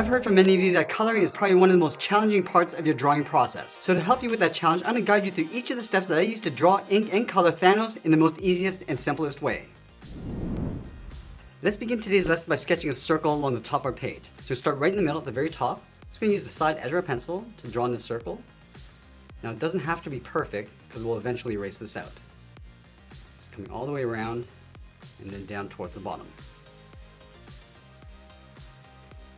I've heard from many of you that coloring is probably one of the most challenging parts of your drawing process. So to help you with that challenge, I'm going to guide you through each of the steps that I use to draw, ink, and color Thanos in the most easiest and simplest way. Let's begin today's lesson by sketching a circle along the top of our page. So start right in the middle at the very top. Just going to use the side edge of our pencil to draw in the circle. Now it doesn't have to be perfect because we'll eventually erase this out. Just coming all the way around and then down towards the bottom.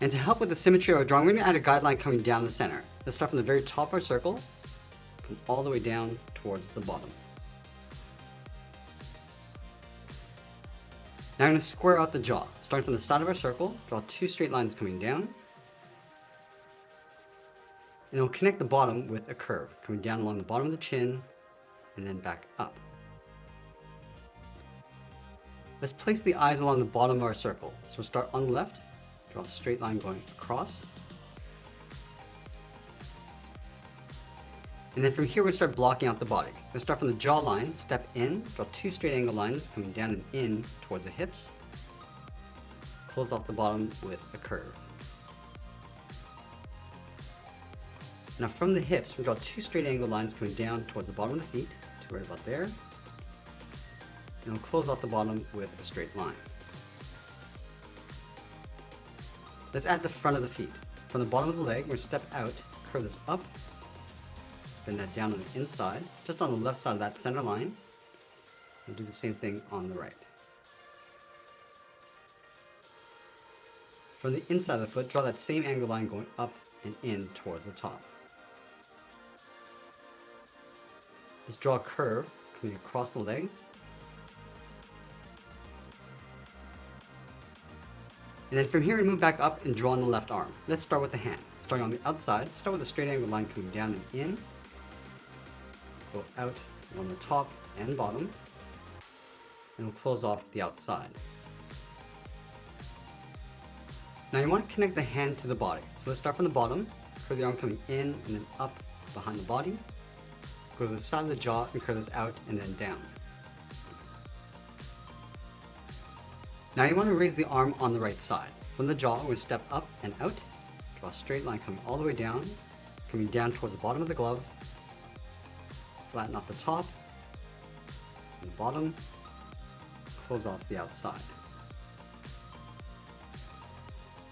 And to help with the symmetry of our drawing, we're going to add a guideline coming down the center. Let's start from the very top of our circle, come all the way down towards the bottom. Now I'm going to square out the jaw. Starting from the side of our circle, draw two straight lines coming down. And we'll connect the bottom with a curve, coming down along the bottom of the chin and then back up. Let's place the eyes along the bottom of our circle. So we'll start on the left, draw a straight line going across. And then from here we'll start blocking out the body. Let's start from the jawline, step in, draw two straight angle lines coming down and in towards the hips. Close off the bottom with a curve. Now from the hips, we draw two straight angle lines coming down towards the bottom of the feet, to right about there. And we'll close off the bottom with a straight line. Let's add the front of the feet. From the bottom of the leg, we're going to step out, curve this up, bend that down on the inside, just on the left side of that center line. We'll do the same thing on the right. From the inside of the foot, draw that same angle line going up and in towards the top. Let's draw a curve coming across the legs. And then from here we move back up and draw on the left arm. Let's start with the hand. Starting on the outside, start with a straight angle line coming down and in. Go out on the top and bottom. And we'll close off the outside. Now you want to connect the hand to the body. So let's start from the bottom, curve the arm coming in and then up behind the body. Go to the side of the jaw and curve this out and then down. Now you want to raise the arm on the right side. From the jaw, we're going to step up and out, draw a straight line coming all the way down, coming down towards the bottom of the glove, flatten off the top, and the bottom, close off the outside.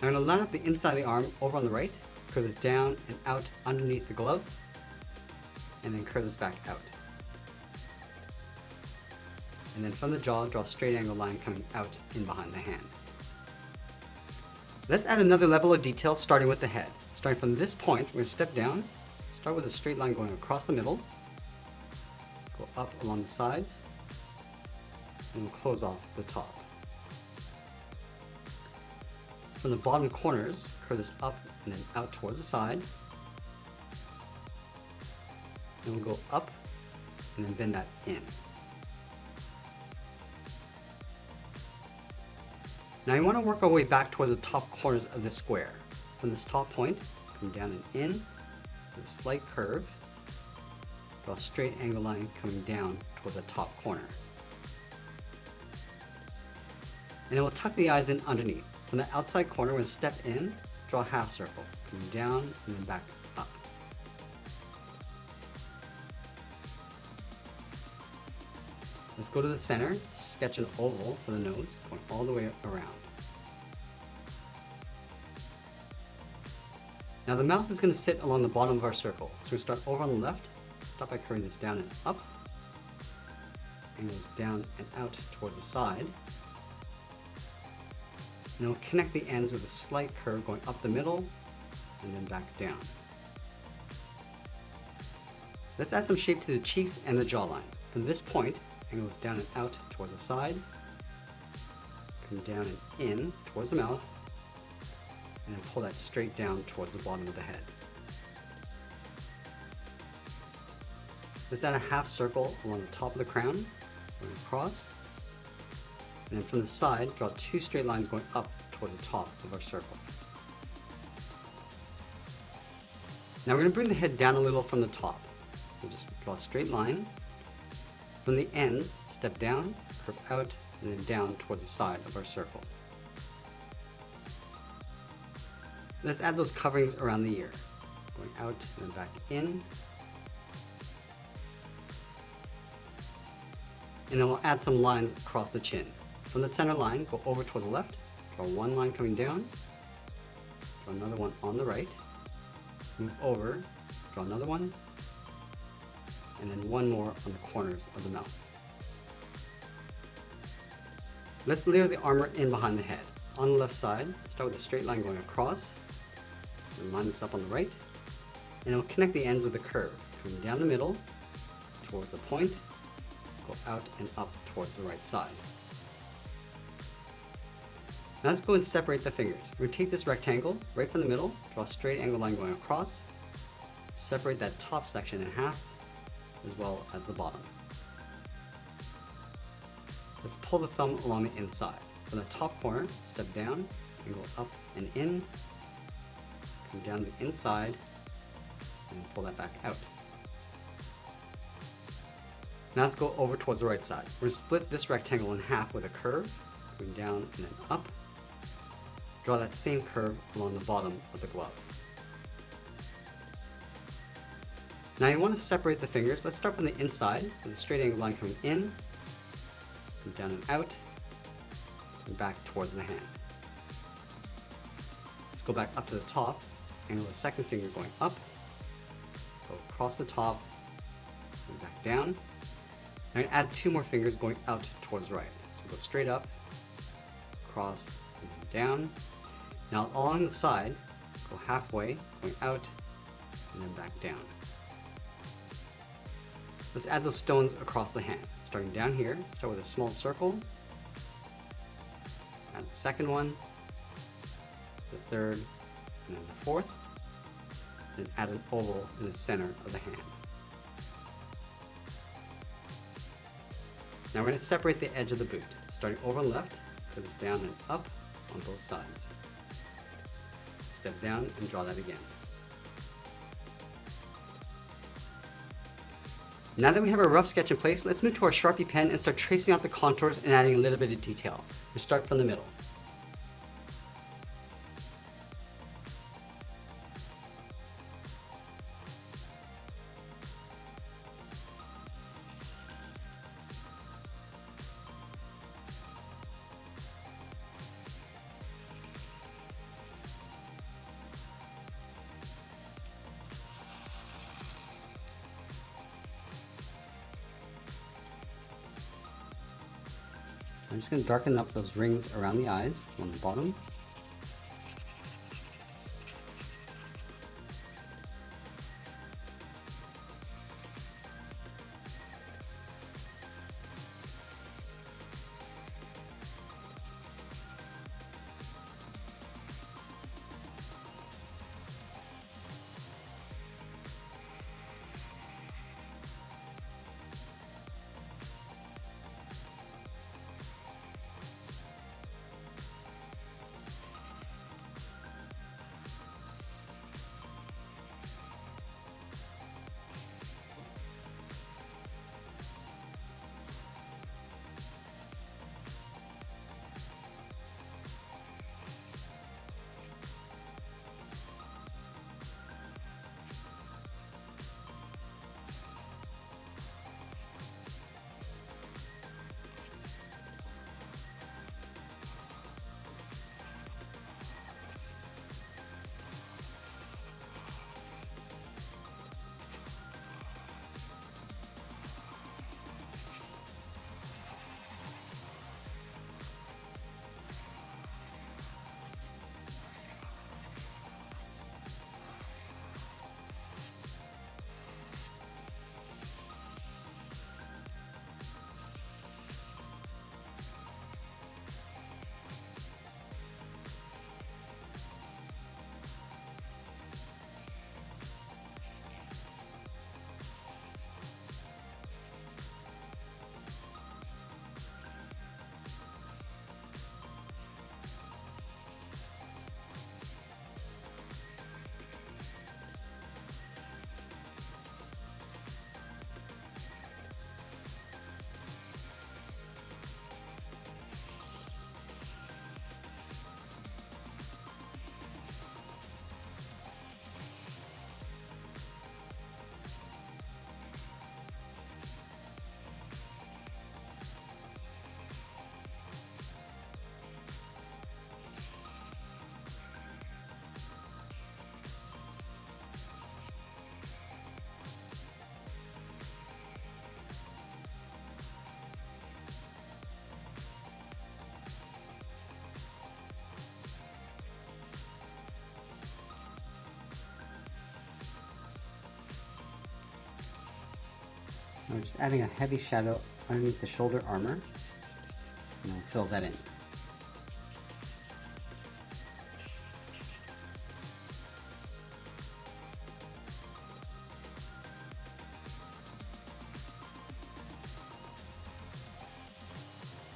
Now I'm going to line up the inside of the arm over on the right, curve this down and out underneath the glove, and then curve this back out. And then from the jaw, draw a straight angle line coming out in behind the hand. Let's add another level of detail starting with the head. Starting from this point, we're going to step down, start with a straight line going across the middle, go up along the sides, and we'll close off the top. From the bottom corners, curve this up and then out towards the side. And we'll go up and then bend that in. Now you want to work our way back towards the top corners of the square. From this top point, come down and in, with a slight curve, draw a straight angle line coming down toward the top corner. And then we'll tuck the eyes in underneath. From the outside corner, we're going to step in, draw a half circle, coming down and then back up. Let's go to the center, sketch an oval for the nose, going all the way around. Now the mouth is going to sit along the bottom of our circle. So we start over on the left, start by curving this down and up, and goes down and out towards the side. And we'll connect the ends with a slight curve going up the middle and then back down. Let's add some shape to the cheeks and the jawline. From this point, angle this down and out towards the side, come down and in towards the mouth, and then pull that straight down towards the bottom of the head. Let's add a half circle along the top of the crown, going across, and then from the side, draw two straight lines going up towards the top of our circle. Now we're going to bring the head down a little from the top. So just draw a straight line. From the end, step down, curve out, and then down towards the side of our circle. Let's add those coverings around the ear. Going out and then back in. And then we'll add some lines across the chin. From the center line, go over towards the left, draw one line coming down, draw another one on the right, move over, draw another one, and then one more on the corners of the mouth. Let's layer the armor in behind the head. On the left side, start with a straight line going across, and line this up on the right, and it'll connect the ends with a curve, coming down the middle, towards a point, go out and up towards the right side. Now let's go and separate the fingers. We're going to take this rectangle right from the middle, draw a straight angle line going across, separate that top section in half, as well as the bottom. Let's pull the thumb along the inside. From the top corner, step down and go up and in, come down the inside, and pull that back out. Now let's go over towards the right side. We're going to split this rectangle in half with a curve, going down and then up. Draw that same curve along the bottom of the glove. Now you want to separate the fingers. Let's start from the inside with a straight angle line coming in, come down and out, and back towards the hand. Let's go back up to the top, angle the second finger going up, go across the top, and back down. I'm going to add two more fingers going out towards the right. So go straight up, across, and then down. Now along the side, go halfway, going out, and then back down. Let's add those stones across the hand. Starting down here, start with a small circle, add the second one, the third, and then the fourth, then add an oval in the center of the hand. Now we're going to separate the edge of the boot. Starting over on the left, put this down and up on both sides. Step down and draw that again. Now that we have our rough sketch in place, let's move to our Sharpie pen and start tracing out the contours and adding a little bit of detail. We'll start from the middle. I'm just going to darken up those rings around the eyes on the bottom. Now we're just adding a heavy shadow underneath the shoulder armor, and we'll fill that in.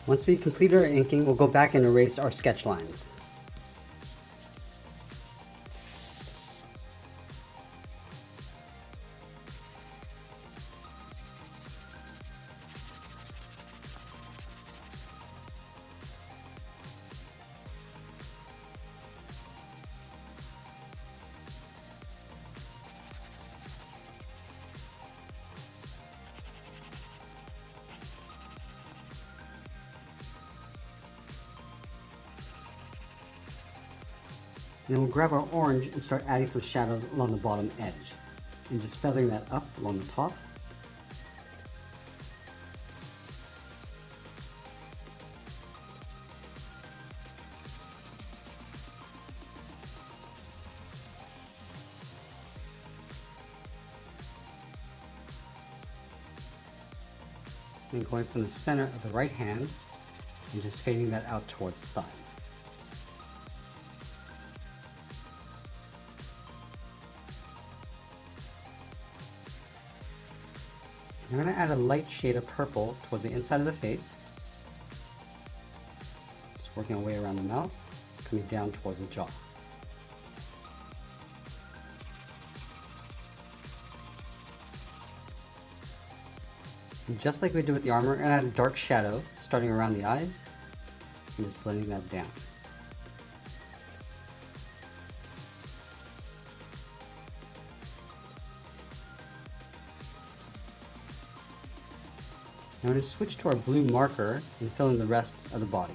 Once we complete our inking, we'll go back and erase our sketch lines. Then we'll grab our orange and start adding some shadows along the bottom edge, and just feathering that up along the top. And going from the center of the right hand and just fading that out towards the sides. I'm going to add a light shade of purple towards the inside of the face. Just working our way around the mouth, coming down towards the jaw. And just like we did with the armor, I'm going to add a dark shadow starting around the eyes and just blending that down. Now I'm going to switch to our blue marker and fill in the rest of the body.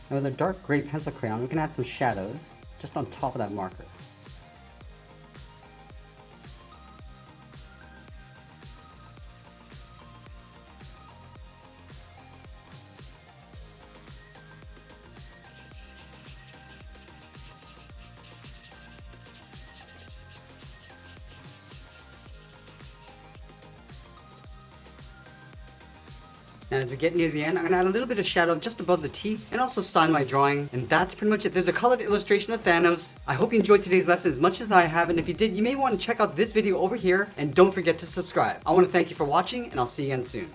Now with a dark gray pencil crayon, we can add some shadows just on top of that marker. And as we get near the end, I'm going to add a little bit of shadow just above the teeth and also sign my drawing. And that's pretty much it. There's a colored illustration of Thanos. I hope you enjoyed today's lesson as much as I have. And if you did, you may want to check out this video over here. And don't forget to subscribe. I want to thank you for watching, and I'll see you again soon.